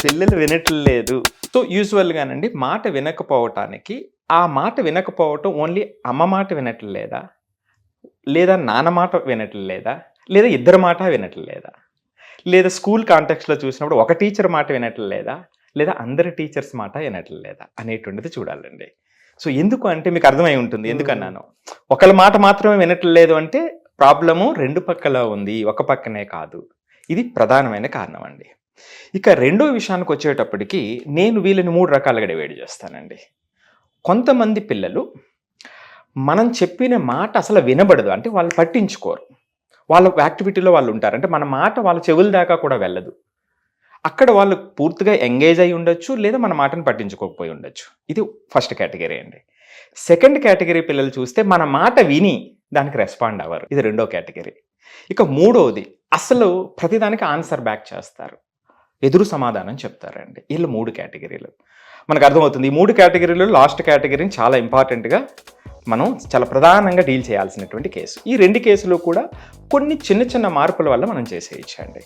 పిల్లలు వినట్లేదు. సో యూజువల్గానండి మాట వినకపోవటానికి ఆ మాట వినకపోవటం ఓన్లీ అమ్మ మాట వినట్లేదా, లేదా నాన్న మాట వినట్లేదా, లేదా ఇద్దరు మాట వినట్లేదా, లేదా స్కూల్ కాంటెక్స్లో చూసినప్పుడు ఒక టీచర్ మాట వినట్లేదా, లేదా అందరి టీచర్స్ మాట వినట్లేదా అనేటువంటిది చూడాలండి. సో ఎందుకు అంటే మీకు అర్థమై ఉంటుంది ఎందుకన్నాను. ఒకళ్ళ మాట మాత్రమే వినట్లేదు అంటే ప్రాబ్లము రెండు పక్కల ఉంది, ఒక పక్కనే కాదు. ఇది ప్రధానమైన కారణం అండి. ఇక రెండో విషయానికి వచ్చేటప్పటికి నేను వీళ్ళని 3 రకాలుగా డివైడ్ చేస్తానండి. కొంతమంది పిల్లలు మనం చెప్పిన మాట అసలు వినబడదు, అంటే వాళ్ళు పట్టించుకోరు, వాళ్ళ యాక్టివిటీలో వాళ్ళు ఉంటారు, అంటే మన మాట వాళ్ళ చెవుల దాకా కూడా వెళ్ళదు. అక్కడ వాళ్ళు పూర్తిగా ఎంగేజ్ అయి ఉండొచ్చు, లేదా మన మాటను పట్టించుకోకపోయి ఉండొచ్చు. ఇది ఫస్ట్ కేటగిరీ అండి. సెకండ్ కేటగిరీ పిల్లలు చూస్తే మన మాట విని దానికి రెస్పాండ్ అవ్వరు, ఇది రెండో కేటగిరీ. ఇక మూడోది అసలు ప్రతిదానికి ఆన్సర్ బ్యాక్ చేస్తారు, ఎదురు సమాధానం చెప్తారండి. వీళ్ళు 3 కేటగిరీలు మనకు అర్థమవుతుంది. ఈ 3 కేటగిరీలు లాస్ట్ కేటగిరీని చాలా ఇంపార్టెంట్గా మనం చాలా ప్రధానంగా డీల్ చేయాల్సినటువంటి కేసు. ఈ 2 కేసులు కూడా కొన్ని చిన్న చిన్న మార్పుల వల్ల మనం చేసేయచ్చండి.